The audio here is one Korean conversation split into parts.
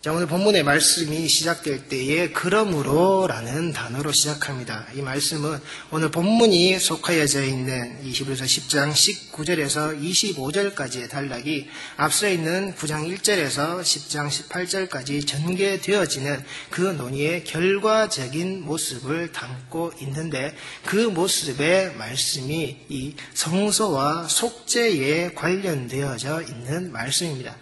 자, 오늘 본문의 말씀이 시작될 때에 그러므로 라는 단어로 시작합니다. 이 말씀은 오늘 본문이 속하여져 있는 이 히브리서 10장 19절에서 25절까지의 단락이 앞서 있는 9장 1절에서 10장 18절까지 전개되어지는 그 논의의 결과적인 모습을 담고 있는데, 그 모습의 말씀이 이 성소와 속죄에 관련되어져 있는 말씀입니다.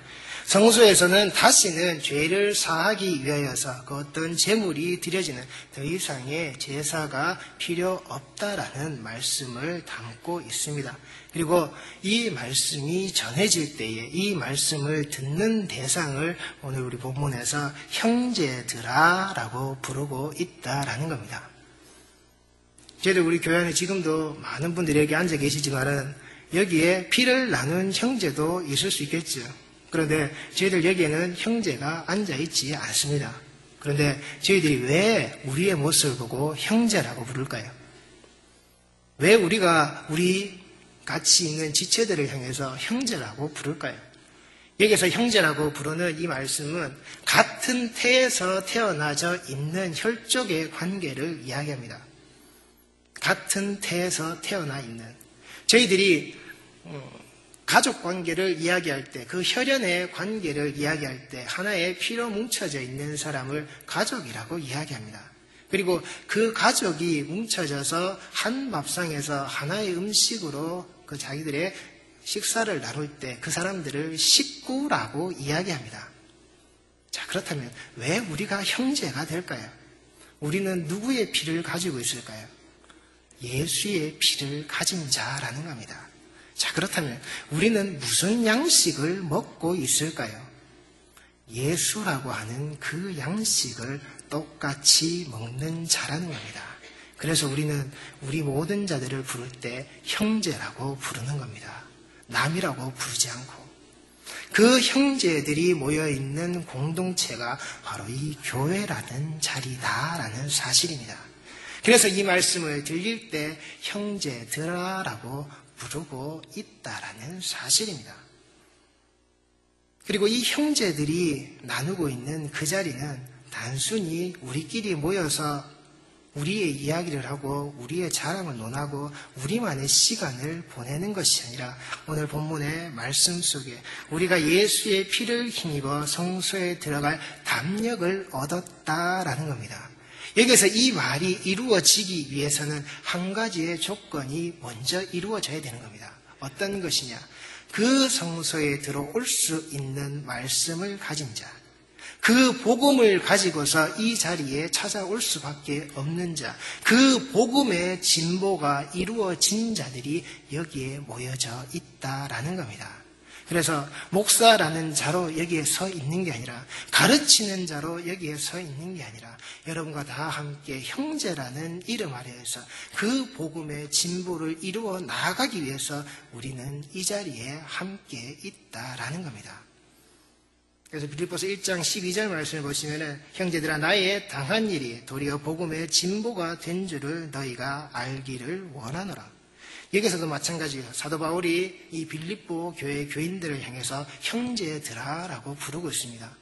성소에서는 다시는 죄를 사하기 위하여서 그 어떤 제물이 드려지는 더 이상의 제사가 필요 없다라는 말씀을 담고 있습니다. 그리고 이 말씀이 전해질 때에 이 말씀을 듣는 대상을 오늘 우리 본문에서 형제들아라고 부르고 있다라는 겁니다. 저희들 우리 교회 안에 지금도 많은 분들이 여기 앉아 계시지만은 여기에 피를 나눈 형제도 있을 수 있겠죠. 그런데 저희들 여기에는 형제가 앉아있지 않습니다. 그런데 저희들이 왜 우리의 모습을 보고 형제라고 부를까요? 왜 우리가 우리 같이 있는 지체들을 향해서 형제라고 부를까요? 여기서 형제라고 부르는 이 말씀은 같은 태에서 태어나져 있는 혈족의 관계를 이야기합니다. 같은 태에서 태어나 있는, 저희들이 가족 관계를 이야기할 때, 그 혈연의 관계를 이야기할 때 하나의 피로 뭉쳐져 있는 사람을 가족이라고 이야기합니다. 그리고 그 가족이 뭉쳐져서 한 밥상에서 하나의 음식으로 그 자기들의 식사를 나눌 때 그 사람들을 식구라고 이야기합니다. 자, 그렇다면 왜 우리가 형제가 될까요? 우리는 누구의 피를 가지고 있을까요? 예수의 피를 가진 자라는 겁니다. 자, 그렇다면 우리는 무슨 양식을 먹고 있을까요? 예수라고 하는 그 양식을 똑같이 먹는 자라는 겁니다. 그래서 우리는 우리 모든 자들을 부를 때 형제라고 부르는 겁니다. 남이라고 부르지 않고. 그 형제들이 모여있는 공동체가 바로 이 교회라는 자리다라는 사실입니다. 그래서 이 말씀을 들릴 때 형제들아라고 부르고 있다라는 사실입니다. 그리고 이 형제들이 나누고 있는 그 자리는 단순히 우리끼리 모여서 우리의 이야기를 하고 우리의 자랑을 논하고 우리만의 시간을 보내는 것이 아니라 오늘 본문의 말씀 속에 우리가 예수의 피를 힘입어 성소에 들어갈 담력을 얻었다라는 겁니다. 여기서 이 말이 이루어지기 위해서는 한 가지의 조건이 먼저 이루어져야 되는 겁니다. 어떤 것이냐? 그 성소에 들어올 수 있는 말씀을 가진 자, 그 복음을 가지고서 이 자리에 찾아올 수밖에 없는 자, 그 복음의 진보가 이루어진 자들이 여기에 모여져 있다라는 겁니다. 그래서 목사라는 자로 여기에 서 있는 게 아니라, 가르치는 자로 여기에 서 있는 게 아니라 여러분과 다 함께 형제라는 이름 아래에서 그 복음의 진보를 이루어 나가기 위해서 우리는 이 자리에 함께 있다라는 겁니다. 그래서 빌립보서 1장 12절 말씀을 보시면은 형제들아 나의 당한 일이 도리어 복음의 진보가 된 줄을 너희가 알기를 원하노라. 여기서도 마찬가지예요. 사도 바울이 이 빌립보 교회 교인들을 향해서 형제들아라고 부르고 있습니다.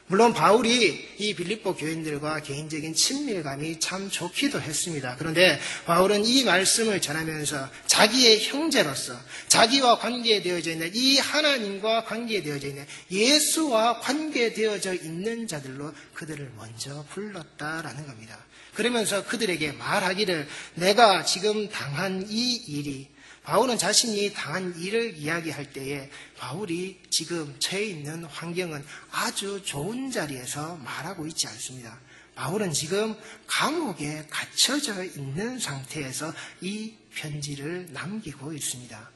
물론 바울이 이 빌립보 교인들과 개인적인 친밀감이 참 좋기도 했습니다. 그런데 바울은 이 말씀을 전하면서 자기의 형제로서 자기와 관계되어져 있는 이 하나님과 관계되어져 있는 예수와 관계되어져 있는 자들로 그들을 먼저 불렀다라는 겁니다. 그러면서 그들에게 말하기를 내가 지금 당한 이 일이, 바울은 자신이 당한 일을 이야기할 때에 바울이 지금 처해 있는 환경은 아주 좋은 자리에서 말하고 있지 않습니다. 바울은 지금 감옥에 갇혀져 있는 상태에서 이 편지를 남기고 있습니다.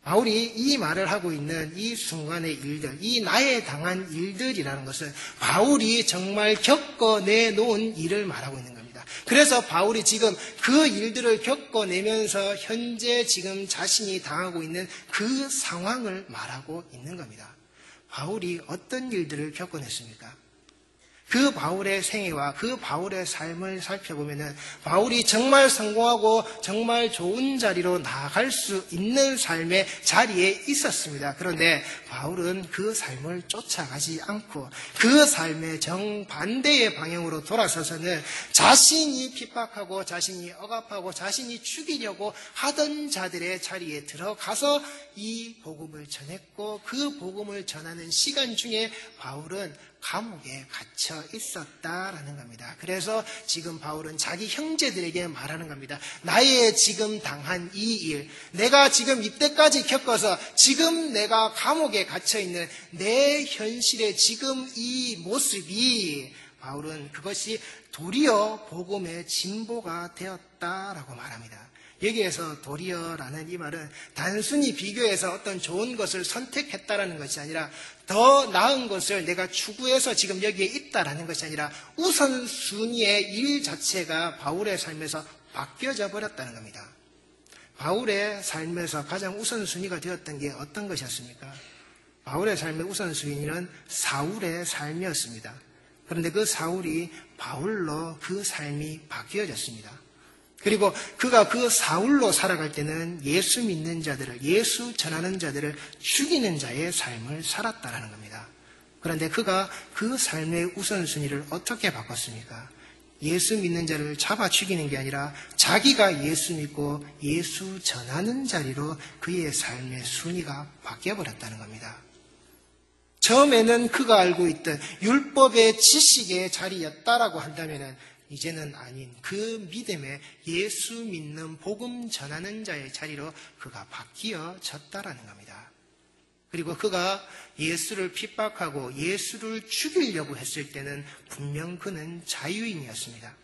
바울이 이 말을 하고 있는 이 순간의 일들, 이 나에 당한 일들이라는 것은 바울이 정말 겪어내 놓은 일을 말하고 있는 겁니다. 그래서 바울이 지금 그 일들을 겪어내면서 현재 지금 자신이 당하고 있는 그 상황을 말하고 있는 겁니다. 바울이 어떤 일들을 겪어냈습니까? 그 바울의 생애와 그 바울의 삶을 살펴보면은 바울이 정말 성공하고 정말 좋은 자리로 나아갈 수 있는 삶의 자리에 있었습니다. 그런데 바울은 그 삶을 쫓아가지 않고 그 삶의 정반대의 방향으로 돌아서서는 자신이 핍박하고 자신이 억압하고 자신이 죽이려고 하던 자들의 자리에 들어가서 이 복음을 전했고 그 복음을 전하는 시간 중에 바울은 감옥에 갇혀 있었다라는 겁니다. 그래서 지금 바울은 자기 형제들에게 말하는 겁니다. 나의 지금 당한 이 일, 내가 지금 이때까지 겪어서 지금 내가 감옥에 갇혀 있는 내 현실의 지금 이 모습이 바울은 그것이 도리어 복음의 진보가 되었다라고 말합니다. 여기에서 도리어라는 이 말은 단순히 비교해서 어떤 좋은 것을 선택했다라는 것이 아니라 더 나은 것을 내가 추구해서 지금 여기에 있다라는 것이 아니라 우선순위의 일 자체가 바울의 삶에서 바뀌어져 버렸다는 겁니다. 바울의 삶에서 가장 우선순위가 되었던 게 어떤 것이었습니까? 바울의 삶의 우선순위는 사울의 삶이었습니다. 그런데 그 사울이 바울로 그 삶이 바뀌어졌습니다. 그리고 그가 그 사울로 살아갈 때는 예수 믿는 자들을, 예수 전하는 자들을 죽이는 자의 삶을 살았다라는 겁니다. 그런데 그가 그 삶의 우선순위를 어떻게 바꿨습니까? 예수 믿는 자를 잡아 죽이는 게 아니라 자기가 예수 믿고 예수 전하는 자리로 그의 삶의 순위가 바뀌어버렸다는 겁니다. 처음에는 그가 알고 있던 율법의 지식의 자리였다라고 한다면은 이제는 아닌 그 믿음에 예수 믿는 복음 전하는 자의 자리로 그가 바뀌어졌다라는 겁니다. 그리고 그가 예수를 핍박하고 예수를 죽이려고 했을 때는 분명 그는 자유인이었습니다.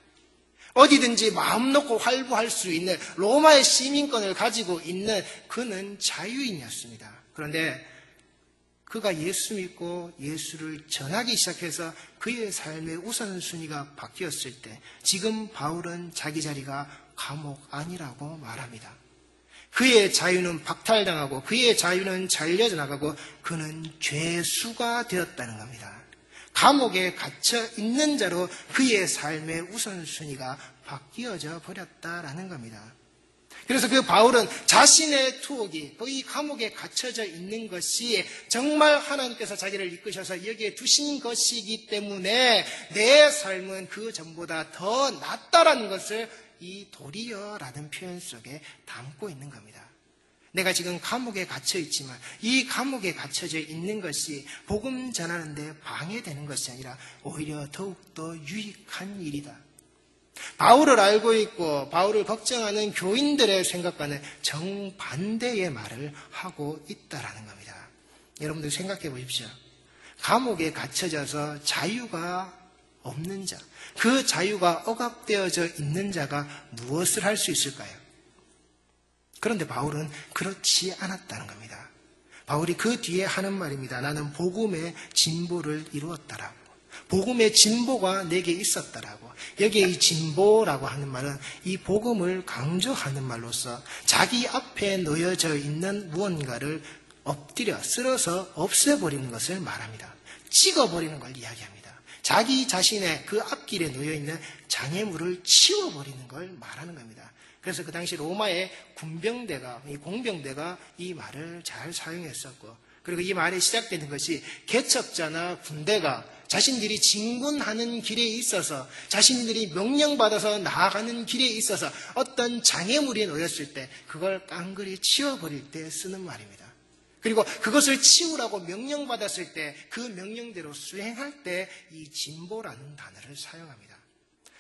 어디든지 마음 놓고 활보할 수 있는 로마의 시민권을 가지고 있는 그는 자유인이었습니다. 그런데 그가 예수 믿고 예수를 전하기 시작해서 그의 삶의 우선순위가 바뀌었을 때 지금 바울은 자기 자리가 감옥 안이라고 말합니다. 그의 자유는 박탈당하고 그의 자유는 잘려져 나가고 그는 죄수가 되었다는 겁니다. 감옥에 갇혀 있는 자로 그의 삶의 우선순위가 바뀌어져 버렸다라는 겁니다. 그래서 그 바울은 자신의 투옥이 이 감옥에 갇혀져 있는 것이 정말 하나님께서 자기를 이끄셔서 여기에 두신 것이기 때문에 내 삶은 그 전보다 더 낫다라는 것을 이 도리어라는 표현 속에 담고 있는 겁니다. 내가 지금 감옥에 갇혀 있지만 이 감옥에 갇혀져 있는 것이 복음 전하는 데 방해되는 것이 아니라 오히려 더욱더 유익한 일이다. 바울을 알고 있고 바울을 걱정하는 교인들의 생각과는 정반대의 말을 하고 있다라는 겁니다. 여러분들 생각해 보십시오. 감옥에 갇혀져서 자유가 없는 자, 그 자유가 억압되어져 있는 자가 무엇을 할 수 있을까요? 그런데 바울은 그렇지 않았다는 겁니다. 바울이 그 뒤에 하는 말입니다. 나는 복음의 진보를 이루었다라고. 복음의 진보가 내게 있었다라고. 여기에 이 진보라고 하는 말은 이 복음을 강조하는 말로서 자기 앞에 놓여져 있는 무언가를 엎드려 쓸어서 없애버리는 것을 말합니다. 찍어버리는 걸 이야기합니다. 자기 자신의 그 앞길에 놓여있는 장애물을 치워버리는 걸 말하는 겁니다. 그래서 그 당시 로마의 공병대가 이 말을 잘 사용했었고, 그리고 이 말이 시작되는 것이 개척자나 군대가 자신들이 진군하는 길에 있어서 자신들이 명령받아서 나아가는 길에 있어서 어떤 장애물이 놓였을 때 그걸 깡그리 치워버릴 때 쓰는 말입니다. 그리고 그것을 치우라고 명령받았을 때 그 명령대로 수행할 때 이 진보라는 단어를 사용합니다.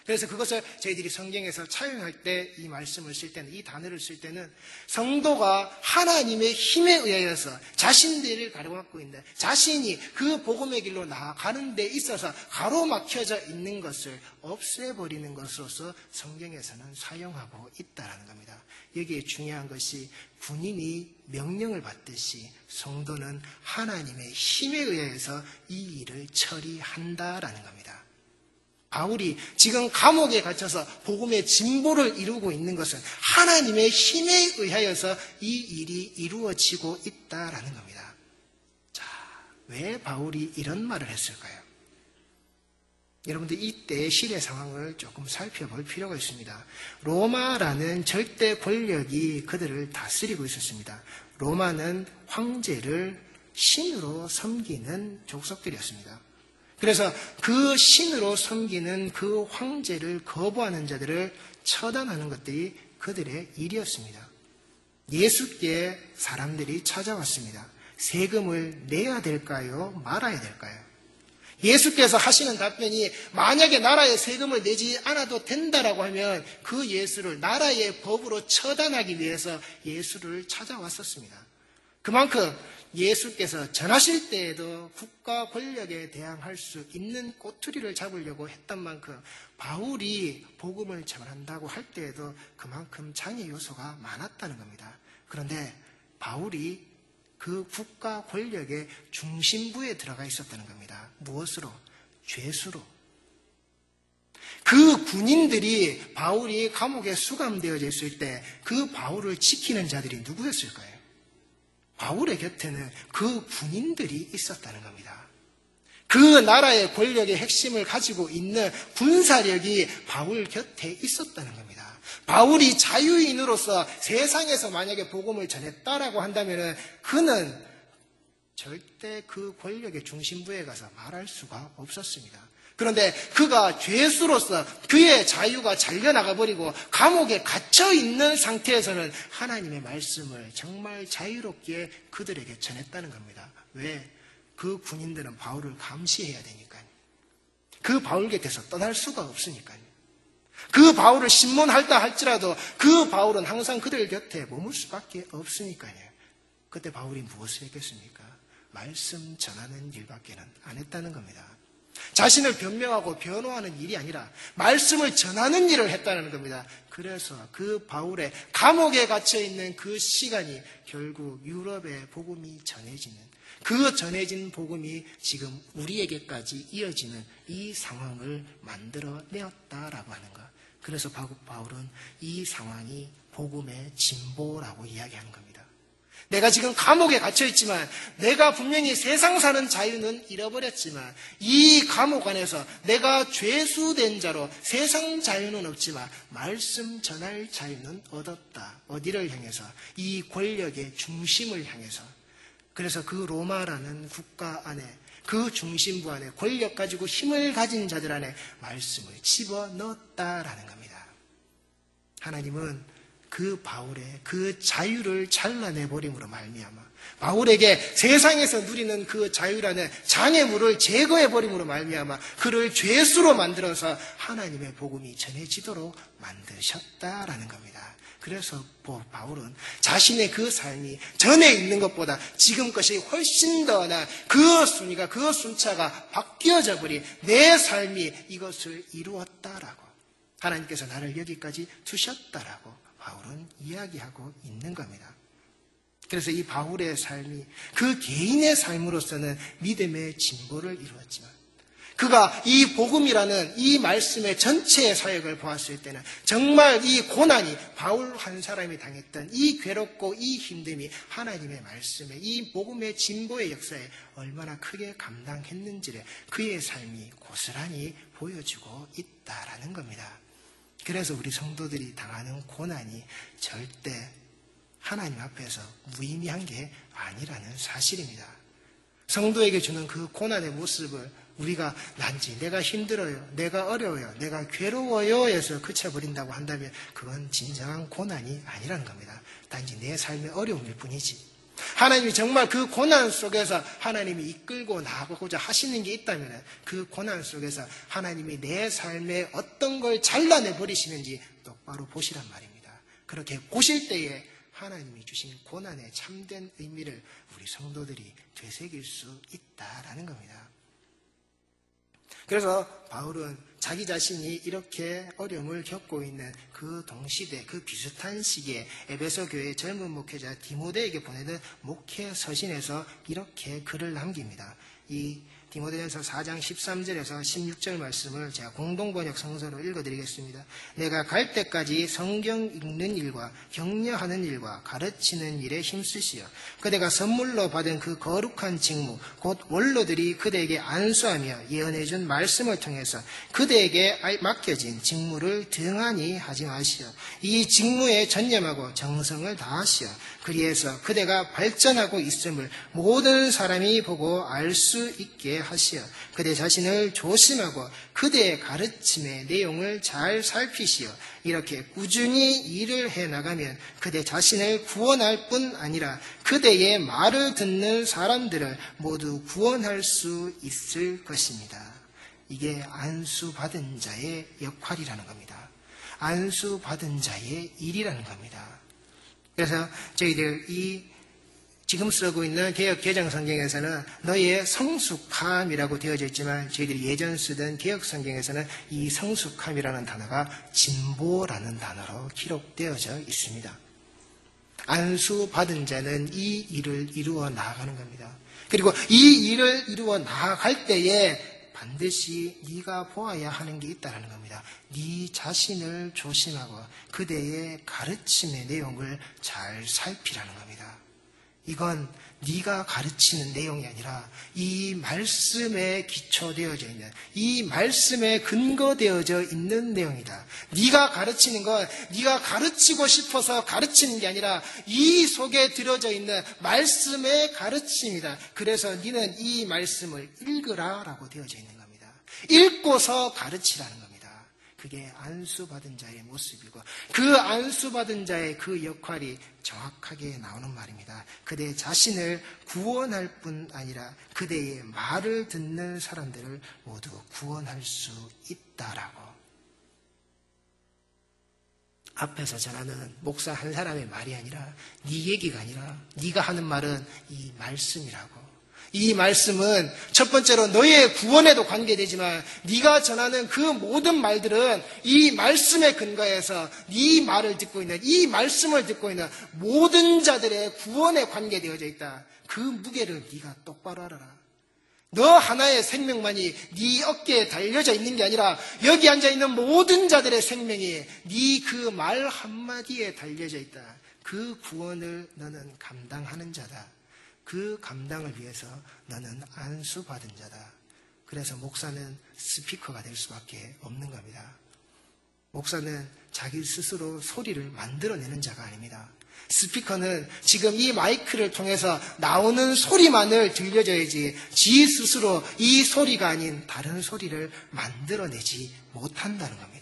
그래서 그것을 저희들이 성경에서 차용할 때 이 말씀을 쓸 때는, 이 단어를 쓸 때는 성도가 하나님의 힘에 의하여서 자신들을 가로막고 있는, 자신이 그 복음의 길로 나아가는 데 있어서 가로막혀져 있는 것을 없애버리는 것으로서 성경에서는 사용하고 있다는 겁니다. 여기에 중요한 것이 군인이 명령을 받듯이 성도는 하나님의 힘에 의해서 이 일을 처리한다라는 겁니다. 바울이 지금 감옥에 갇혀서 복음의 진보를 이루고 있는 것은 하나님의 힘에 의하여서 이 일이 이루어지고 있다라는 겁니다. 자, 왜 바울이 이런 말을 했을까요? 여러분들 이때의 시대 상황을 조금 살펴볼 필요가 있습니다. 로마라는 절대 권력이 그들을 다스리고 있었습니다. 로마는 황제를 신으로 섬기는 족속들이었습니다. 그래서 그 신으로 섬기는 그 황제를 거부하는 자들을 처단하는 것들이 그들의 일이었습니다. 예수께 사람들이 찾아왔습니다. 세금을 내야 될까요? 말아야 될까요? 예수께서 하시는 답변이 만약에 나라의 세금을 내지 않아도 된다라고 하면 그 예수를 나라의 법으로 처단하기 위해서 예수를 찾아왔었습니다. 그만큼 예수께서 전하실 때에도 국가 권력에 대항할 수 있는 꼬투리를 잡으려고 했던 만큼 바울이 복음을 전한다고 할 때에도 그만큼 장애 요소가 많았다는 겁니다. 그런데 바울이 그 국가 권력의 중심부에 들어가 있었다는 겁니다. 무엇으로? 죄수로. 그 군인들이 바울이 감옥에 수감되어져 있을 때 그 바울을 지키는 자들이 누구였을까요? 바울의 곁에는 그 군인들이 있었다는 겁니다. 그 나라의 권력의 핵심을 가지고 있는 군사력이 바울 곁에 있었다는 겁니다. 바울이 자유인으로서 세상에서 만약에 복음을 전했다라고 한다면 그는 절대 그 권력의 중심부에 가서 말할 수가 없었습니다. 그런데 그가 죄수로서 그의 자유가 잘려나가버리고 감옥에 갇혀있는 상태에서는 하나님의 말씀을 정말 자유롭게 그들에게 전했다는 겁니다. 왜? 그 군인들은 바울을 감시해야 되니까요. 그 바울 곁에서 떠날 수가 없으니까요. 그 바울을 신문할다 할지라도 그 바울은 항상 그들 곁에 머물 수밖에 없으니까요. 그때 바울이 무엇을 했겠습니까? 말씀 전하는 일밖에는 안 했다는 겁니다. 자신을 변명하고 변호하는 일이 아니라 말씀을 전하는 일을 했다는 겁니다. 그래서 그 바울의 감옥에 갇혀있는 그 시간이 결국 유럽의 복음이 전해지는, 그 전해진 복음이 지금 우리에게까지 이어지는 이 상황을 만들어내었다라고 하는 것. 그래서 바울은 이 상황이 복음의 진보라고 이야기하는 겁니다. 내가 지금 감옥에 갇혀있지만 내가 분명히 세상 사는 자유는 잃어버렸지만 이 감옥 안에서 내가 죄수된 자로 세상 자유는 없지만 말씀 전할 자유는 얻었다. 어디를 향해서? 이 권력의 중심을 향해서. 그래서 그 로마라는 국가 안에, 그 중심부 안에 권력 가지고 힘을 가진 자들 안에 말씀을 집어넣었다라는 겁니다. 하나님은 그 바울의 그 자유를 잘라내버림으로 말미암아 바울에게 세상에서 누리는 그 자유라는 장애물을 제거해버림으로 말미암아 그를 죄수로 만들어서 하나님의 복음이 전해지도록 만드셨다라는 겁니다. 그래서 바울은 자신의 그 삶이 전에 있는 것보다 지금 것이 훨씬 더 나은 그 순위가, 그 순차가 바뀌어져 버린 내 삶이 이것을 이루었다라고, 하나님께서 나를 여기까지 두셨다라고 바울은 이야기하고 있는 겁니다. 그래서 이 바울의 삶이 그 개인의 삶으로서는 믿음의 진보를 이루었지만 그가 이 복음이라는 이 말씀의 전체의 사역을 보았을 때는 정말 이 고난이, 바울 한 사람이 당했던 이 괴롭고 이 힘듦이 하나님의 말씀에, 이 복음의 진보의 역사에 얼마나 크게 감당했는지를 그의 삶이 고스란히 보여주고 있다라는 겁니다. 그래서 우리 성도들이 당하는 고난이 절대 하나님 앞에서 무의미한 게 아니라는 사실입니다. 성도에게 주는 그 고난의 모습을 우리가 난지, 내가 힘들어요, 내가 어려워요, 내가 괴로워요 에서 그쳐버린다고 한다면 그건 진정한 고난이 아니라는 겁니다. 단지 내 삶의 어려움일 뿐이지. 하나님이 정말 그 고난 속에서 하나님이 이끌고 나가고자 하시는 게 있다면 그 고난 속에서 하나님이 내 삶에 어떤 걸 잘라내 버리시는지 똑바로 보시란 말입니다. 그렇게 보실 때에 하나님이 주신 고난의 참된 의미를 우리 성도들이 되새길 수 있다라는 겁니다. 그래서 바울은 자기 자신이 이렇게 어려움을 겪고 있는 그 동시대, 그 비슷한 시기에 에베소 교회의 젊은 목회자 디모데에게 보내는 목회 서신에서 이렇게 글을 남깁니다. 이 디모데전서 4장 13절에서 16절 말씀을 제가 공동번역 성서로 읽어드리겠습니다. 내가 갈 때까지 성경 읽는 일과 격려하는 일과 가르치는 일에 힘쓰시어 그대가 선물로 받은 그 거룩한 직무 곧 원로들이 그대에게 안수하며 예언해준 말씀을 통해서 그대에게 맡겨진 직무를 등한히 하지 마시어 이 직무에 전념하고 정성을 다하시어 그리해서 그대가 발전하고 있음을 모든 사람이 보고 알 수 있게 하시어 그대 자신을 조심하고 그대의 가르침의 내용을 잘 살피시어 이렇게 꾸준히 일을 해나가면 그대 자신을 구원할 뿐 아니라 그대의 말을 듣는 사람들을 모두 구원할 수 있을 것입니다. 이게 안수받은 자의 역할이라는 겁니다. 안수받은 자의 일이라는 겁니다. 그래서 저희들 지금 쓰고 있는 개역 개정 성경에서는 너희의 성숙함이라고 되어져 있지만 저희들이 예전 쓰던 개역 성경에서는 이 성숙함이라는 단어가 진보라는 단어로 기록되어져 있습니다. 안수받은 자는 이 일을 이루어 나아가는 겁니다. 그리고 이 일을 이루어 나아갈 때에 반드시 네가 보아야 하는 게 있다는 겁니다. 네 자신을 조심하고 그대의 가르침의 내용을 잘 살피라는 겁니다. 이건 네가 가르치는 내용이 아니라 이 말씀에 기초되어져 있는, 이 말씀에 근거되어져 있는 내용이다. 네가 가르치는 건 네가 가르치고 싶어서 가르치는 게 아니라 이 속에 들어져 있는 말씀의 가르침이다. 그래서 너는 이 말씀을 읽으라라고 되어져 있는 겁니다. 읽고서 가르치라는 겁니다. 그게 안수받은 자의 모습이고 그 안수받은 자의 그 역할이 정확하게 나오는 말입니다. 그대 자신을 구원할 뿐 아니라 그대의 말을 듣는 사람들을 모두 구원할 수 있다라고. 앞에서 전하는 목사 한 사람의 말이 아니라 네 얘기가 아니라 네가 하는 말은 이 말씀이라고. 이 말씀은 첫 번째로 너의 구원에도 관계되지만 네가 전하는 그 모든 말들은 이 말씀에 근거해서 네 말을 듣고 있는, 이 말씀을 듣고 있는 모든 자들의 구원에 관계되어져 있다. 그 무게를 네가 똑바로 알아라. 너 하나의 생명만이 네 어깨에 달려져 있는 게 아니라 여기 앉아있는 모든 자들의 생명이 네 그 말 한마디에 달려져 있다. 그 구원을 너는 감당하는 자다. 그 감당을 위해서 너는 안수받은 자다. 그래서 목사는 스피커가 될 수밖에 없는 겁니다. 목사는 자기 스스로 소리를 만들어내는 자가 아닙니다. 스피커는 지금 이 마이크를 통해서 나오는 소리만을 들려줘야지 지 스스로 이 소리가 아닌 다른 소리를 만들어내지 못한다는 겁니다.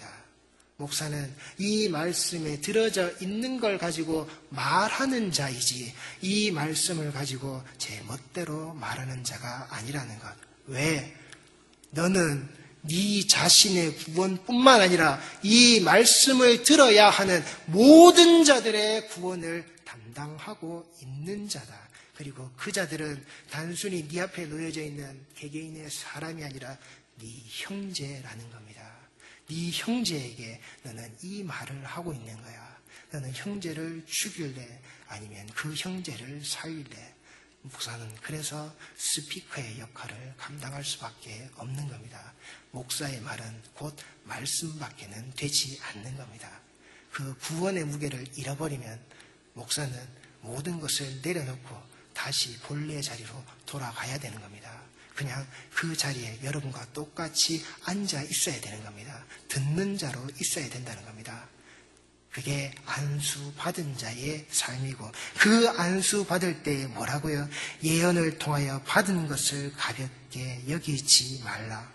목사는 이 말씀에 들어져 있는 걸 가지고 말하는 자이지 이 말씀을 가지고 제 멋대로 말하는 자가 아니라는 것. 왜? 너는 네 자신의 구원뿐만 아니라 이 말씀을 들어야 하는 모든 자들의 구원을 담당하고 있는 자다. 그리고 그 자들은 단순히 네 앞에 놓여져 있는 개개인의 사람이 아니라 네 형제라는 겁니다. 네 형제에게 너는 이 말을 하고 있는 거야. 너는 형제를 죽일래? 아니면 그 형제를 살릴래? 목사는 그래서 스피커의 역할을 감당할 수밖에 없는 겁니다. 목사의 말은 곧 말씀밖에는 되지 않는 겁니다. 그 구원의 무게를 잃어버리면 목사는 모든 것을 내려놓고 다시 본래의 자리로 돌아가야 되는 겁니다. 그냥 그 자리에 여러분과 똑같이 앉아 있어야 되는 겁니다. 듣는 자로 있어야 된다는 겁니다. 그게 안수받은 자의 삶이고 그 안수받을 때에 뭐라고요? 예언을 통하여 받은 것을 가볍게 여기지 말라.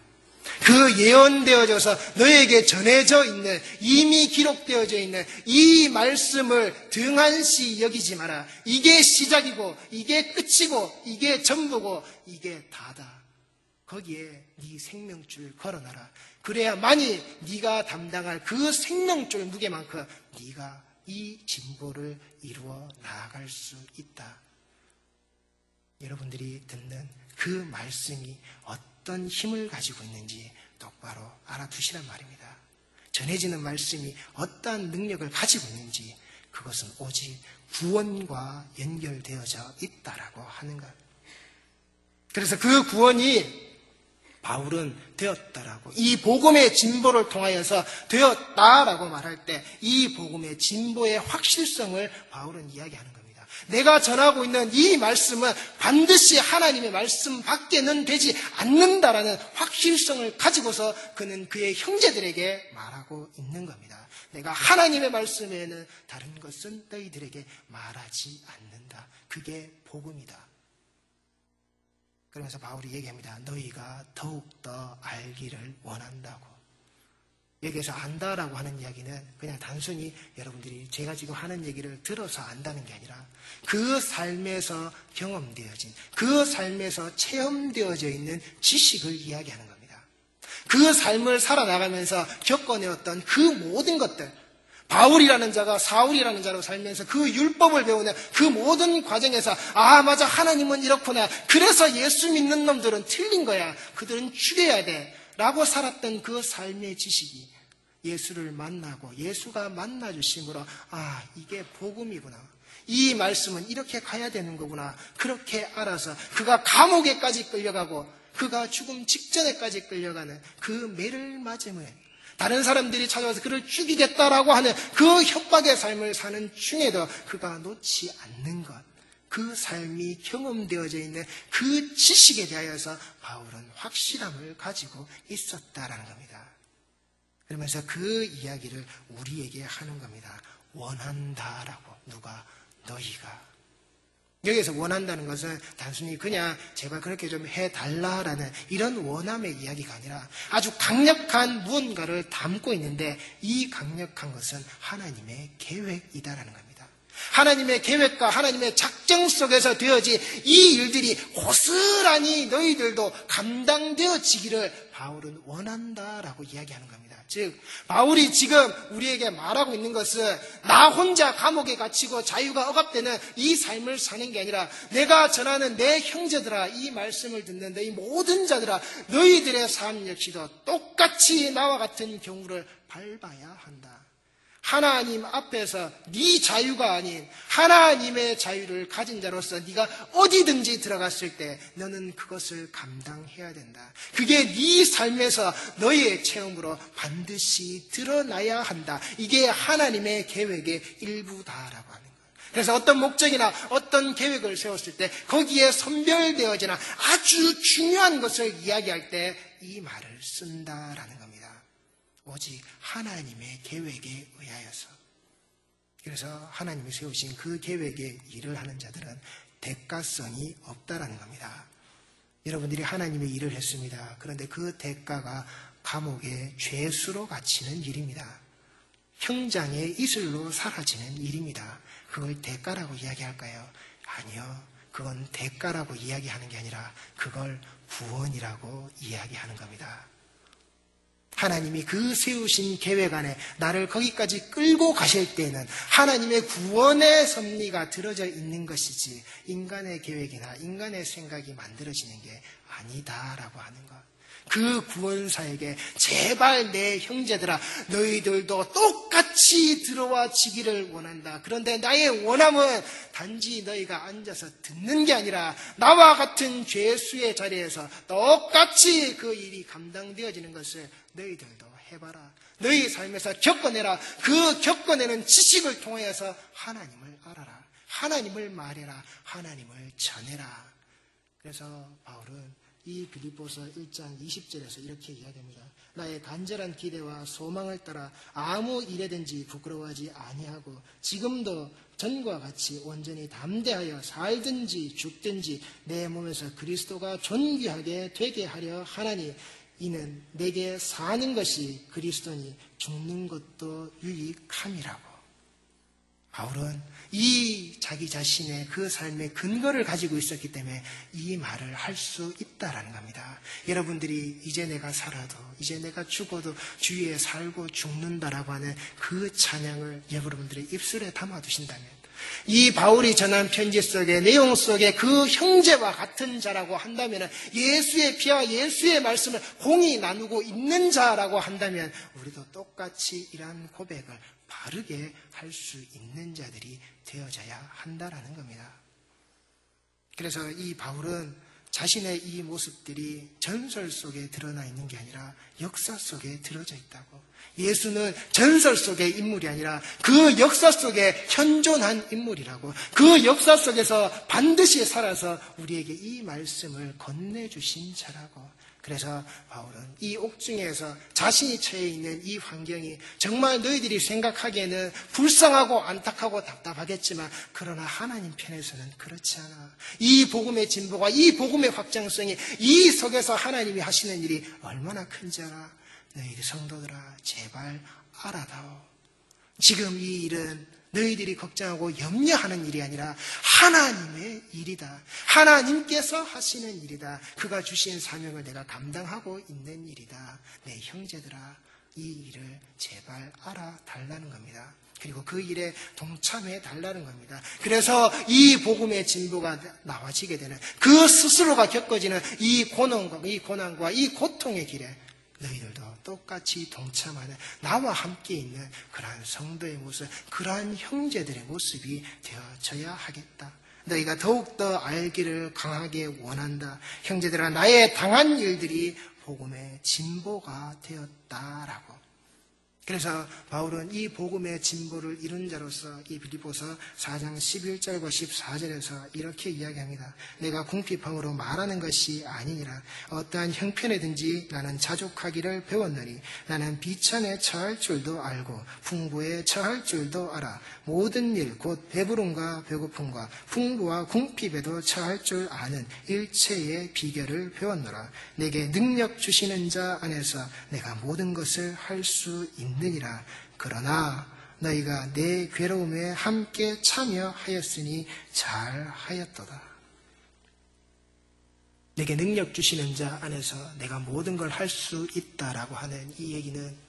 그 예언되어져서 너에게 전해져 있는, 이미 기록되어져 있는 이 말씀을 등한시 여기지 마라. 이게 시작이고 이게 끝이고 이게 전부고 이게 다다. 거기에 네 생명줄 걸어놔라. 그래야만이 네가 담당할 그 생명줄 무게만큼 네가 이 진보를 이루어 나아갈 수 있다. 여러분들이 듣는 그 말씀이 어떤 힘을 가지고 있는지 똑바로 알아두시란 말입니다. 전해지는 말씀이 어떠한 능력을 가지고 있는지 그것은 오직 구원과 연결되어져 있다라고 하는 것. 그래서 그 구원이 바울은 되었다라고, 이 복음의 진보를 통하여서 되었다라고 말할 때 이 복음의 진보의 확실성을 바울은 이야기하는 겁니다. 내가 전하고 있는 이 말씀은 반드시 하나님의 말씀 밖에는 되지 않는다라는 확실성을 가지고서 그는 그의 형제들에게 말하고 있는 겁니다. 내가 하나님의 말씀 외에는 다른 것은 너희들에게 말하지 않는다. 그게 복음이다. 그러면서 바울이 얘기합니다. 너희가 더욱더 알기를 원한다고. 여기에서 안다라고 하는 이야기는 그냥 단순히 여러분들이 제가 지금 하는 얘기를 들어서 안다는 게 아니라 그 삶에서 경험되어진, 그 삶에서 체험되어져 있는 지식을 이야기하는 겁니다. 그 삶을 살아나가면서 겪어내었던 그 모든 것들, 바울이라는 자가 사울이라는 자로 살면서 그 율법을 배우는 그 모든 과정에서 아 맞아 하나님은 이렇구나, 그래서 예수 믿는 놈들은 틀린 거야, 그들은 죽여야 돼 라고 살았던 그 삶의 지식이 예수를 만나고 예수가 만나주심으로 아 이게 복음이구나, 이 말씀은 이렇게 가야 되는 거구나, 그렇게 알아서 그가 감옥에까지 끌려가고 그가 죽음 직전에까지 끌려가는 그 매를 맞음을, 다른 사람들이 찾아와서 그를 죽이겠다라고 하는 그 협박의 삶을 사는 중에도 그가 놓지 않는 것, 그 삶이 경험되어져 있는 그 지식에 대하여서 바울은 확실함을 가지고 있었다라는 겁니다. 그러면서 그 이야기를 우리에게 하는 겁니다. 원한다라고. 누가? 너희가. 여기에서 원한다는 것은 단순히 그냥 제발 그렇게 좀 해달라라는 이런 원함의 이야기가 아니라 아주 강력한 무언가를 담고 있는데 이 강력한 것은 하나님의 계획이다라는 겁니다. 하나님의 계획과 하나님의 작정 속에서 되어진 이 일들이 고스란히 너희들도 감당되어지기를 바울은 원한다라고 이야기하는 겁니다. 즉 바울이 지금 우리에게 말하고 있는 것은 나 혼자 감옥에 갇히고 자유가 억압되는 이 삶을 사는 게 아니라 내가 전하는 내 형제들아, 이 말씀을 듣는 너희 모든 자들아, 너희들의 삶 역시도 똑같이 나와 같은 경우를 밟아야 한다. 하나님 앞에서 네 자유가 아닌 하나님의 자유를 가진 자로서 네가 어디든지 들어갔을 때 너는 그것을 감당해야 된다. 그게 네 삶에서 너의 체험으로 반드시 드러나야 한다. 이게 하나님의 계획의 일부다라고 하는 거예요. 그래서 어떤 목적이나 어떤 계획을 세웠을 때 거기에 선별되어지는 아주 중요한 것을 이야기할 때 이 말을 쓴다라는 겁니다. 오직 하나님의 계획에 의하여서. 그래서 하나님이 세우신 그 계획에 일을 하는 자들은 대가성이 없다라는 겁니다. 여러분들이 하나님의 일을 했습니다. 그런데 그 대가가 감옥에 죄수로 갇히는 일입니다. 형장의 이슬로 사라지는 일입니다. 그걸 대가라고 이야기할까요? 아니요. 그건 대가라고 이야기하는 게 아니라 그걸 구원이라고 이야기하는 겁니다. 하나님이 그 세우신 계획 안에 나를 거기까지 끌고 가실 때에는 하나님의 구원의 섭리가 들어져 있는 것이지 인간의 계획이나 인간의 생각이 만들어지는 게 아니다라고 하는 것. 그 구원사에게 제발 내 형제들아 너희들도 똑같이 들어와 지기를 원한다. 그런데 나의 원함은 단지 너희가 앉아서 듣는 게 아니라 나와 같은 죄수의 자리에서 똑같이 그 일이 감당되어지는 것을 너희들도 해봐라. 너희 삶에서 겪어내라. 그 겪어내는 지식을 통하여서 하나님을 알아라. 하나님을 말해라. 하나님을 전해라. 그래서 바울은 이 빌립보서 1장 20절에서 이렇게 이야기합니다. 나의 간절한 기대와 소망을 따라 아무 일에든지 부끄러워하지 아니하고 지금도 전과 같이 온전히 담대하여 살든지 죽든지 내 몸에서 그리스도가 존귀하게 되게 하려 하나니 이는 내게 사는 것이 그리스도니 죽는 것도 유익함이라고. 바울은 이 자기 자신의 그 삶의 근거를 가지고 있었기 때문에 이 말을 할 수 있다라는 겁니다. 여러분들이 이제 내가 살아도 이제 내가 죽어도 주위에 살고 죽는다라고 하는 그 찬양을 여러분들의 입술에 담아두신다면 이 바울이 전한 편지 속의 내용 속에 그 형제와 같은 자라고 한다면, 예수의 피와 예수의 말씀을 공히 나누고 있는 자라고 한다면 우리도 똑같이 이러한 고백을 바르게 할 수 있는 자들이 되어져야 한다라는 겁니다. 그래서 이 바울은 자신의 이 모습들이 전설 속에 드러나 있는 게 아니라 역사 속에 들어져 있다고. 예수는 전설 속의 인물이 아니라 그 역사 속에 현존한 인물이라고. 그 역사 속에서 반드시 살아서 우리에게 이 말씀을 건네주신 자라고. 그래서 바울은 이 옥중에서 자신이 처해 있는 이 환경이 정말 너희들이 생각하기에는 불쌍하고 안타깝고 답답하겠지만, 그러나 하나님 편에서는 그렇지 않아. 이 복음의 진보가, 이 복음의 확장성이 이 속에서 하나님이 하시는 일이 얼마나 큰지 알아. 너희들 성도들아, 제발 알아다오. 지금 이 일은 너희들이 걱정하고 염려하는 일이 아니라 하나님의 일이다. 하나님께서 하시는 일이다. 그가 주신 사명을 내가 감당하고 있는 일이다. 내 형제들아, 이 일을 제발 알아달라는 겁니다. 그리고 그 일에 동참해 달라는 겁니다. 그래서 이 복음의 진보가 나와지게 되는, 그 스스로가 겪어지는 이 고난과 이 고통의 길에 너희들도 똑같이 동참하는, 나와 함께 있는 그러한 성도의 모습, 그러한 형제들의 모습이 되어져야 하겠다. 너희가 더욱더 알기를 강하게 원한다. 형제들아, 나의 당한 일들이 복음의 진보가 되었다라고. 그래서 바울은 이 복음의 진보를 이룬 자로서 이 빌립보서 4장 11절과 14절에서 이렇게 이야기합니다. 내가 궁핍함으로 말하는 것이 아니니라. 어떠한 형편에든지 나는 자족하기를 배웠느니 나는 비천에 처할 줄도 알고 풍부에 처할 줄도 알아. 모든 일 곧 배부름과 배고픔과 풍부와 궁핍에도 처할 줄 아는 일체의 비결을 배웠노라. 내게 능력 주시는 자 안에서 내가 모든 것을 할 수 있느니라. 그러나 너희가 내 괴로움에 함께 참여하였으니 잘하였도다. 내게 능력 주시는 자 안에서 내가 모든 걸 할 수 있다라고 하는 이 얘기는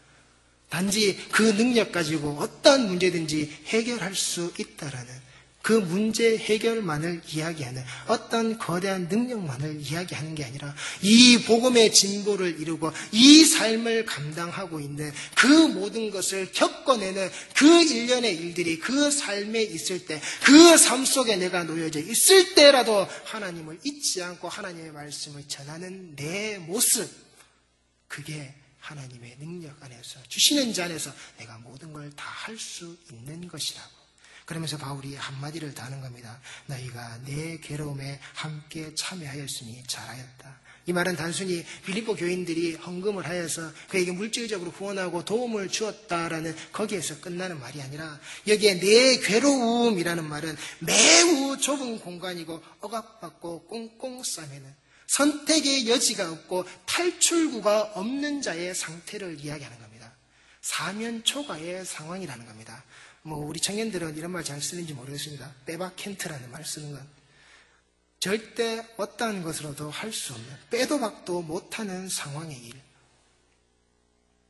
단지 그 능력 가지고 어떤 문제든지 해결할 수 있다라는, 그 문제 해결만을 이야기하는, 어떤 거대한 능력만을 이야기하는 게 아니라 이 복음의 진보를 이루고 이 삶을 감당하고 있는 그 모든 것을 겪어내는 그 일련의 일들이 그 삶에 있을 때, 그 삶 속에 내가 놓여져 있을 때라도 하나님을 잊지 않고 하나님의 말씀을 전하는 내 모습, 그게 하나님의 능력 안에서, 주시는 자 안에서 내가 모든 걸 다 할 수 있는 것이라고. 그러면서 바울이 한마디를 더 하는 겁니다. 너희가 내 괴로움에 함께 참여하였으니 잘하였다. 이 말은 단순히 빌립보 교인들이 헌금을 하여서 그에게 물질적으로 후원하고 도움을 주었다라는 거기에서 끝나는 말이 아니라, 여기에 내 괴로움이라는 말은 매우 좁은 공간이고 억압받고 꽁꽁 싸매는, 선택의 여지가 없고 탈출구가 없는 자의 상태를 이야기하는 겁니다. 사면초가의 상황이라는 겁니다. 우리 청년들은 이런 말 잘 쓰는지 모르겠습니다. 빼박캔트라는 말 쓰는 건 절대 어떠한 것으로도 할 수 없는, 빼도 박도 못하는 상황의 일,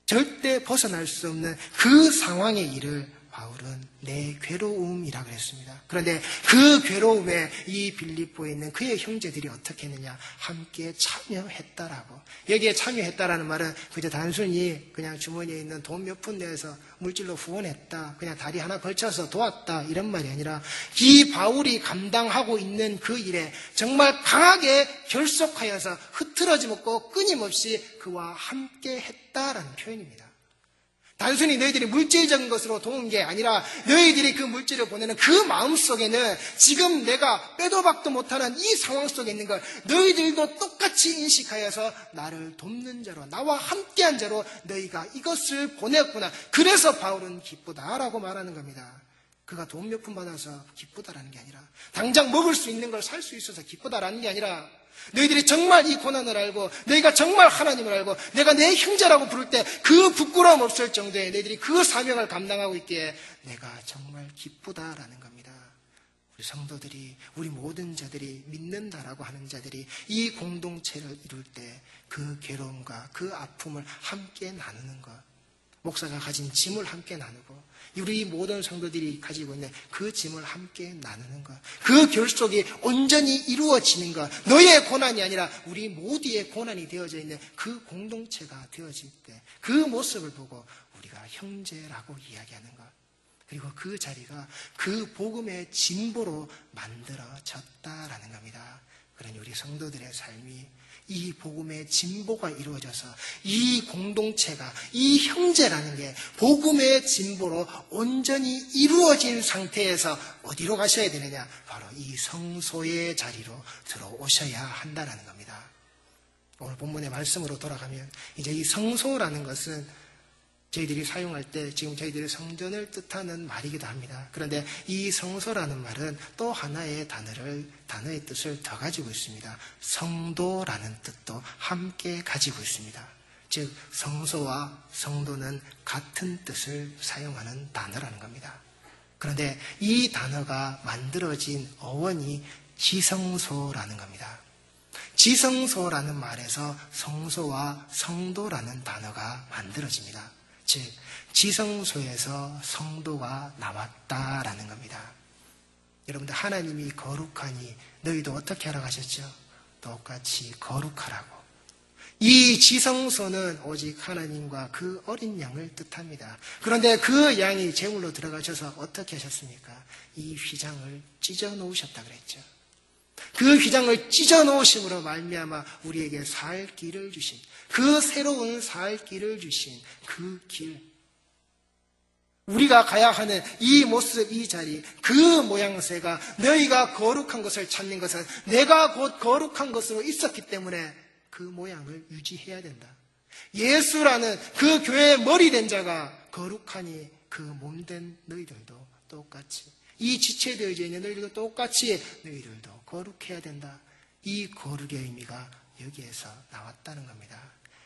절대 벗어날 수 없는 그 상황의 일을 바울은 내 괴로움이라 그랬습니다. 그런데 그 괴로움에 이 빌립보에 있는 그의 형제들이 어떻게 했느냐? 함께 참여했다라고. 여기에 참여했다라는 말은 그저 단순히 그냥 주머니에 있는 돈 몇 푼 내서 물질로 후원했다, 그냥 다리 하나 걸쳐서 도왔다, 이런 말이 아니라 이 바울이 감당하고 있는 그 일에 정말 강하게 결속하여서 흐트러짐 없고 끊임없이 그와 함께 했다라는 표현입니다. 단순히 너희들이 물질적인 것으로 도운 게 아니라 너희들이 그 물질을 보내는 그 마음 속에는 지금 내가 빼도 박도 못하는 이 상황 속에 있는 걸 너희들도 똑같이 인식하여서 나를 돕는 자로, 나와 함께한 자로 너희가 이것을 보냈구나. 그래서 바울은 기쁘다라고 말하는 겁니다. 그가 돈 몇 푼 받아서 기쁘다라는 게 아니라, 당장 먹을 수 있는 걸 살 수 있어서 기쁘다라는 게 아니라, 너희들이 정말 이 고난을 알고 너희가 정말 하나님을 알고 내가 내 형제라고 부를 때 그 부끄러움 없을 정도에 너희들이 그 사명을 감당하고 있기에 내가 정말 기쁘다라는 겁니다. 우리 성도들이, 우리 모든 자들이, 믿는다라고 하는 자들이 이 공동체를 이룰 때 그 괴로움과 그 아픔을 함께 나누는 것, 목사가 가진 짐을 함께 나누고 우리 모든 성도들이 가지고 있는 그 짐을 함께 나누는 것, 그 결속이 온전히 이루어지는 것, 너의 고난이 아니라 우리 모두의 고난이 되어져 있는 그 공동체가 되어질 때 그 모습을 보고 우리가 형제라고 이야기하는 것, 그리고 그 자리가 그 복음의 진보로 만들어졌다라는 겁니다. 그러니 우리 성도들의 삶이 이 복음의 진보가 이루어져서 이 공동체가, 이 형제라는 게 복음의 진보로 온전히 이루어진 상태에서 어디로 가셔야 되느냐? 바로 이 성소의 자리로 들어오셔야 한다는 겁니다. 오늘 본문의 말씀으로 돌아가면 이제 이 성소라는 것은 저희들이 사용할 때 지금 저희들의 성전을 뜻하는 말이기도 합니다. 그런데 이 성소라는 말은 또 하나의 단어의 뜻을 더 가지고 있습니다. 성도라는 뜻도 함께 가지고 있습니다. 즉 성소와 성도는 같은 뜻을 사용하는 단어라는 겁니다. 그런데 이 단어가 만들어진 어원이 지성소라는 겁니다. 지성소라는 말에서 성소와 성도라는 단어가 만들어집니다. 즉 지성소에서 성도가 나왔다라는 겁니다. 여러분들, 하나님이 거룩하니 너희도 어떻게 하라고 하셨죠? 똑같이 거룩하라고. 이 지성소는 오직 하나님과 그 어린 양을 뜻합니다. 그런데 그 양이 제물로 들어가셔서 어떻게 하셨습니까? 이 휘장을 찢어 놓으셨다 그랬죠. 그 휘장을 찢어 놓으심으로 말미암아 우리에게 살 길을 주신, 그 새로운 살 길을 주신 그 길, 우리가 가야 하는 이 모습, 이 자리, 그 모양새가 너희가 거룩한 것을 찾는 것은 내가 곧 거룩한 것으로 있었기 때문에 그 모양을 유지해야 된다. 예수라는 그 교회의 머리 된 자가 거룩하니 그 몸된 너희들도 똑같이, 이 지체되어져 있는 너희들도 똑같이 너희들도 거룩해야 된다. 이 거룩의 의미가 여기에서 나왔다는 겁니다.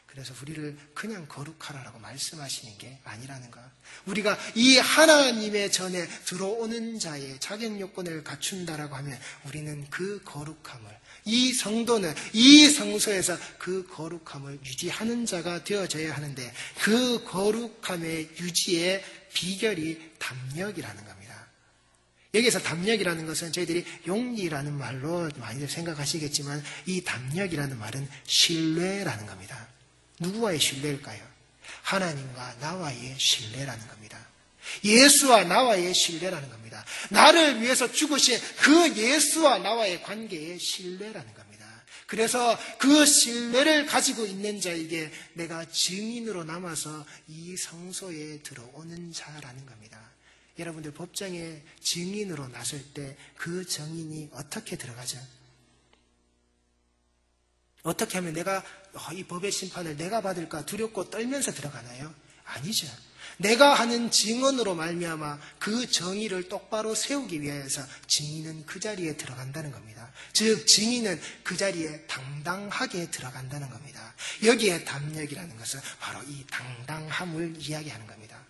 그래서 우리를 그냥 거룩하라고 말씀하시는 게 아니라는 것. 우리가 이 하나님의 전에 들어오는 자의 자격 요건을 갖춘다라고 하면 우리는 그 거룩함을, 이 성도는 이 성소에서 그 거룩함을 유지하는 자가 되어져야 하는데, 그 거룩함의 유지의 비결이 담력이라는 겁니다. 여기서 담력이라는 것은 저희들이 용기라는 말로 많이들 생각하시겠지만, 이 담력이라는 말은 신뢰라는 겁니다. 누구와의 신뢰일까요? 하나님과 나와의 신뢰라는 겁니다. 예수와 나와의 신뢰라는 겁니다. 나를 위해서 죽으신 그 예수와 나와의 관계의 신뢰라는 겁니다. 그래서 그 신뢰를 가지고 있는 자에게 내가 증인으로 남아서 이 성소에 들어오는 자라는 겁니다. 여러분들, 법정에 증인으로 나설 때 그 증인이 어떻게 들어가죠? 어떻게 하면 내가 이 법의 심판을 내가 받을까 두렵고 떨면서 들어가나요? 아니죠. 내가 하는 증언으로 말미암아 그 정의를 똑바로 세우기 위해서 증인은 그 자리에 들어간다는 겁니다. 즉 증인은 그 자리에 당당하게 들어간다는 겁니다. 여기에 담력이라는 것은 바로 이 당당함을 이야기하는 겁니다.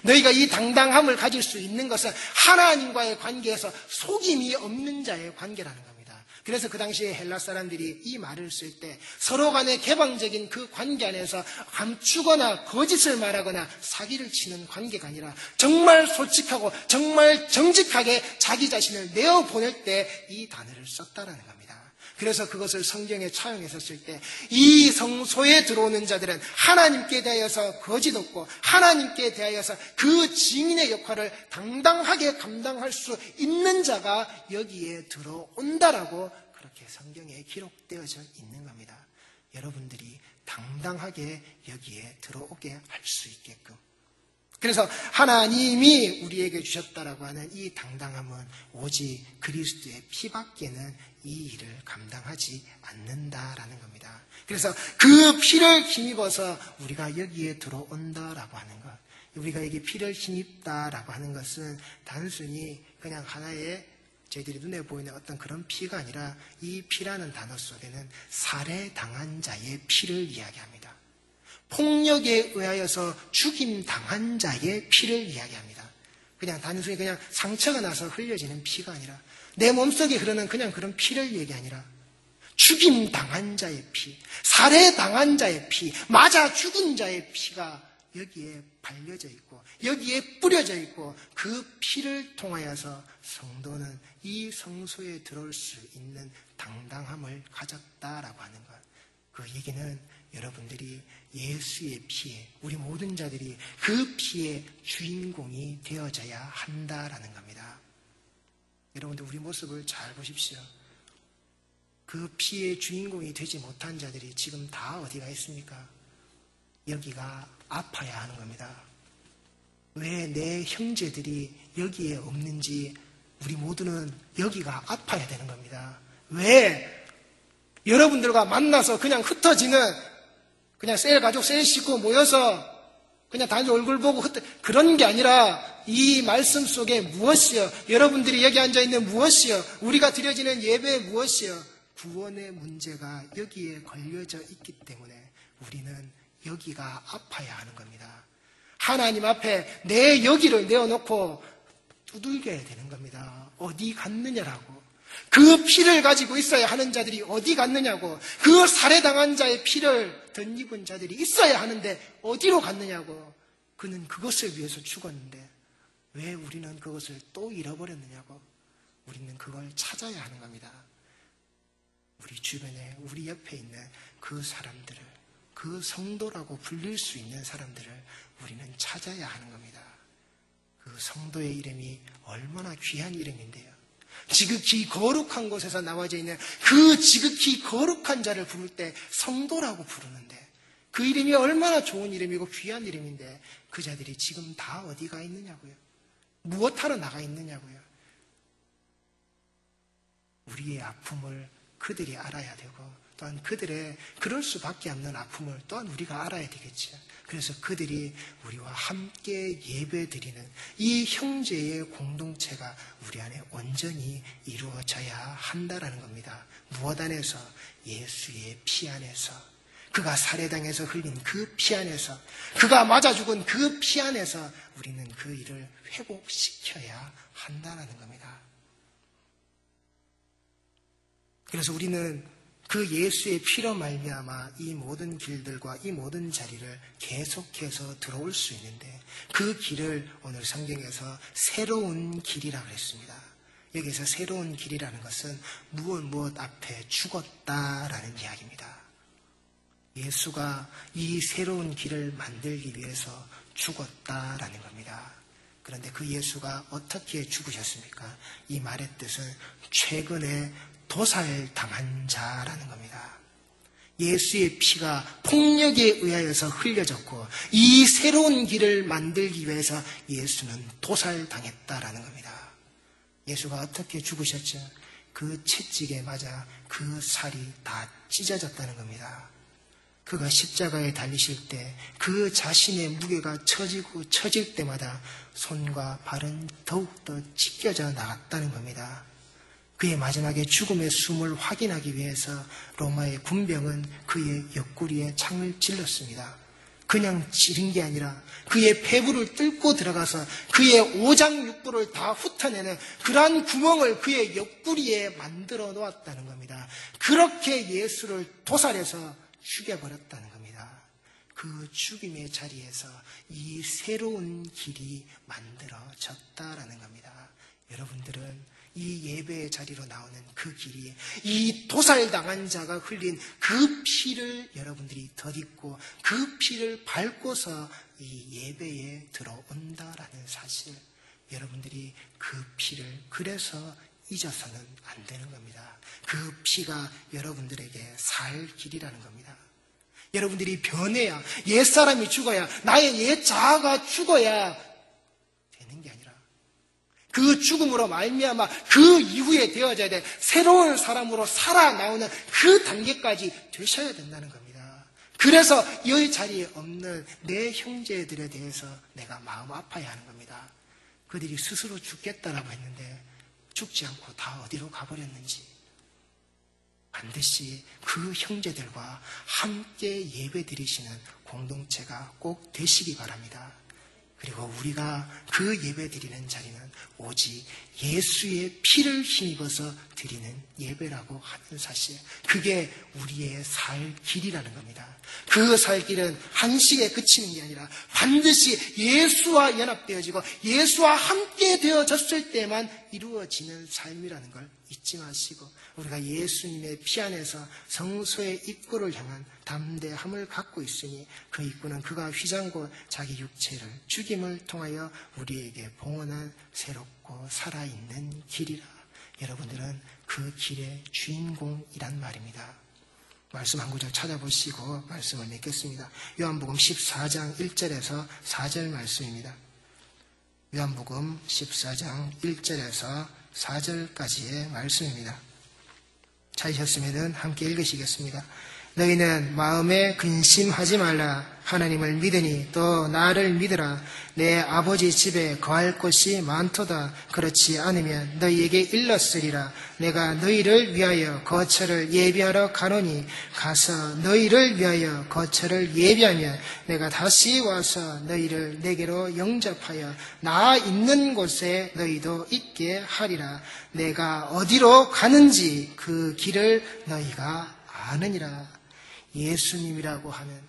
너희가 이 당당함을 가질 수 있는 것은 하나님과의 관계에서 속임이 없는 자의 관계라는 겁니다. 그래서 그 당시에 헬라 사람들이 이 말을 쓸 때 서로 간의 개방적인 그 관계 안에서 감추거나 거짓을 말하거나 사기를 치는 관계가 아니라 정말 솔직하고 정말 정직하게 자기 자신을 내어보낼 때 이 단어를 썼다라는 겁니다. 그래서 그것을 성경에 차용해서 쓸 때 이 성소에 들어오는 자들은 하나님께 대하여서 거짓 없고 하나님께 대하여서 그 증인의 역할을 당당하게 감당할 수 있는 자가 여기에 들어온다라고 그렇게 성경에 기록되어져 있는 겁니다. 여러분들이 당당하게 여기에 들어오게 할 수 있게끔. 그래서 하나님이 우리에게 주셨다라고 하는 이 당당함은 오직 그리스도의 피밖에는 이 일을 감당하지 않는다라는 겁니다. 그래서 그 피를 힘입어서 우리가 여기에 들어온다라고 하는 것, 우리가 여기 피를 힘입다라고 하는 것은 단순히 그냥 하나의 저희들이 눈에 보이는 어떤 그런 피가 아니라 이 피라는 단어 속에는 살해당한 자의 피를 이야기합니다. 폭력에 의하여서 죽임당한 자의 피를 이야기합니다. 그냥 단순히 그냥 상처가 나서 흘려지는 피가 아니라 내 몸속에 흐르는 그냥 그런 피를 얘기 아니라 죽임당한 자의 피, 살해당한 자의 피, 맞아 죽은 자의 피가 여기에 발려져 있고 여기에 뿌려져 있고 그 피를 통하여서 성도는 이 성소에 들어올 수 있는 당당함을 가졌다라고 하는 것. 그 얘기는 여러분들이 예수의 피에, 우리 모든 자들이 그 피의 주인공이 되어져야 한다라는 겁니다. 여러분들 우리 모습을 잘 보십시오. 그 피의 주인공이 되지 못한 자들이 지금 다 어디가 있습니까? 여기가 아파야 하는 겁니다. 왜 내 형제들이 여기에 없는지 우리 모두는 여기가 아파야 되는 겁니다. 왜 여러분들과 만나서 그냥 흩어지는, 그냥 셀 가족 셀 식구 모여서 그냥 단지 얼굴 보고 그런 게 아니라 이 말씀 속에 무엇이요? 여러분들이 여기 앉아있는 무엇이요? 우리가 드려지는 예배 무엇이요? 구원의 문제가 여기에 걸려져 있기 때문에 우리는 여기가 아파야 하는 겁니다. 하나님 앞에 내 여기를 내어놓고 두들겨야 되는 겁니다. 어디 갔느냐라고. 그 피를 가지고 있어야 하는 자들이 어디 갔느냐고. 그 살해당한 자의 피를 덧입은 자들이 있어야 하는데 어디로 갔느냐고. 그는 그것을 위해서 죽었는데 왜 우리는 그것을 또 잃어버렸느냐고. 우리는 그걸 찾아야 하는 겁니다. 우리 주변에, 우리 옆에 있는 그 사람들을, 그 성도라고 불릴 수 있는 사람들을 우리는 찾아야 하는 겁니다. 그 성도의 이름이 얼마나 귀한 이름인데요. 지극히 거룩한 곳에서 나와져 있는 그 지극히 거룩한 자를 부를 때 성도라고 부르는데 그 이름이 얼마나 좋은 이름이고 귀한 이름인데 그 자들이 지금 다 어디가 있느냐고요. 무엇하러 나가 있느냐고요. 우리의 아픔을 그들이 알아야 되고 또한 그들의 그럴 수밖에 없는 아픔을 또한 우리가 알아야 되겠죠. 그래서 그들이 우리와 함께 예배드리는 이 형제의 공동체가 우리 안에 온전히 이루어져야 한다라는 겁니다. 무엇 안에서? 예수의 피 안에서. 그가 살해당해서 흘린 그 피 안에서, 그가 맞아 죽은 그 피 안에서 우리는 그 일을 회복시켜야 한다라는 겁니다. 그래서 우리는 그 예수의 피로 말미암아 이 모든 길들과 이 모든 자리를 계속해서 들어올 수 있는데 그 길을 오늘 성경에서 새로운 길이라고 했습니다. 여기서 새로운 길이라는 것은 무엇 앞에 죽었다라는 이야기입니다. 예수가 이 새로운 길을 만들기 위해서 죽었다라는 겁니다. 그런데 그 예수가 어떻게 죽으셨습니까? 이 말의 뜻은 최근에 도살당한 자라는 겁니다. 예수의 피가 폭력에 의하여서 흘려졌고 이 새로운 길을 만들기 위해서 예수는 도살당했다라는 겁니다. 예수가 어떻게 죽으셨죠? 그 채찍에 맞아 그 살이 다 찢어졌다는 겁니다. 그가 십자가에 달리실 때 그 자신의 무게가 처질 때마다 손과 발은 더욱더 찢겨져 나갔다는 겁니다. 그의 마지막에 죽음의 숨을 확인하기 위해서 로마의 군병은 그의 옆구리에 창을 찔렀습니다. 그냥 찌른 게 아니라 그의 폐부를 뚫고 들어가서 그의 오장육부를 다 훑어내는 그러한 구멍을 그의 옆구리에 만들어 놓았다는 겁니다. 그렇게 예수를 도살해서 죽여버렸다는 겁니다. 그 죽임의 자리에서 이 새로운 길이 만들어졌다라는 겁니다. 여러분들은 이 예배의 자리로 나오는 그 길이 이 도살당한 자가 흘린 그 피를 여러분들이 덧입고 그 피를 밟고서 이 예배에 들어온다라는 사실, 여러분들이 그 피를 그래서 잊어서는 안 되는 겁니다. 그 피가 여러분들에게 살 길이라는 겁니다. 여러분들이 변해야, 옛사람이 죽어야, 나의 옛 자아가 죽어야 되는 게 아니라 그 죽음으로 말미암아 그 이후에 되어져야 될 새로운 사람으로 살아나오는 그 단계까지 되셔야 된다는 겁니다. 그래서 이 자리에 없는 내 형제들에 대해서 내가 마음 아파야 하는 겁니다. 그들이 스스로 죽겠다라고 했는데 죽지 않고 다 어디로 가버렸는지 반드시 그 형제들과 함께 예배드리시는 공동체가 꼭 되시기 바랍니다. 그리고 우리가 그 예배드리는 자리는 오직 예수의 피를 힘입어서 드리는 예배라고 하는 사실, 그게 우리의 살 길이라는 겁니다. 그 살 길은 한식에 그치는 게 아니라 반드시 예수와 연합되어지고 예수와 함께 되어졌을 때만 이루어지는 삶이라는 걸 잊지 마시고, 우리가 예수님의 피 안에서 성소의 입구를 향한 담대함을 갖고 있으니 그 입구는 그가 휘장고 자기 육체를 죽임을 통하여 우리에게 봉헌한 새롭고 살아있는 길이라. 여러분들은 그 길의 주인공이란 말입니다. 말씀 한 구절 찾아보시고 말씀을 맺겠습니다. 요한복음 14장 1절에서 4절 말씀입니다. 요한복음 14장 1절에서 4절까지의 말씀입니다. 찾으셨으면 함께 읽으시겠습니다. 너희는 마음에 근심하지 말라. 하나님을 믿으니 또 나를 믿으라. 내 아버지 집에 거할 곳이 많도다. 그렇지 않으면 너희에게 일렀으리라. 내가 너희를 위하여 거처를 예비하러 가노니 가서 너희를 위하여 거처를 예비하면 내가 다시 와서 너희를 내게로 영접하여 나 있는 곳에 너희도 있게 하리라. 내가 어디로 가는지 그 길을 너희가 아느니라. 예수님이라고 하는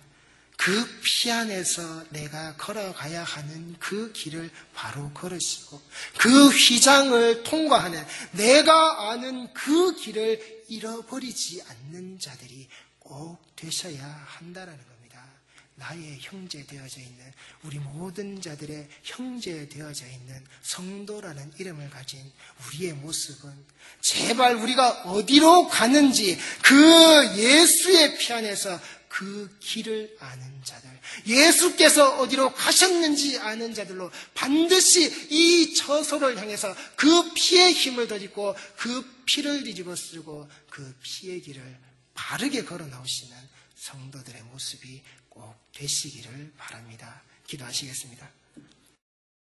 그 피 안에서 내가 걸어가야 하는 그 길을 바로 걸으시고 그 휘장을 통과하는 내가 아는 그 길을 잃어버리지 않는 자들이 꼭 되셔야 한다라는 겁니다. 나의 형제 되어져 있는, 우리 모든 자들의 형제 되어져 있는 성도라는 이름을 가진 우리의 모습은 제발 우리가 어디로 가는지 그 예수의 피 안에서 그 길을 아는 자들, 예수께서 어디로 가셨는지 아는 자들로 반드시 이 처소를 향해서 그 피의 힘을 덧입고 그 피를 뒤집어 쓰고 그 피의 길을 바르게 걸어 나오시는 성도들의 모습이 꼭 되시기를 바랍니다. 기도하시겠습니다.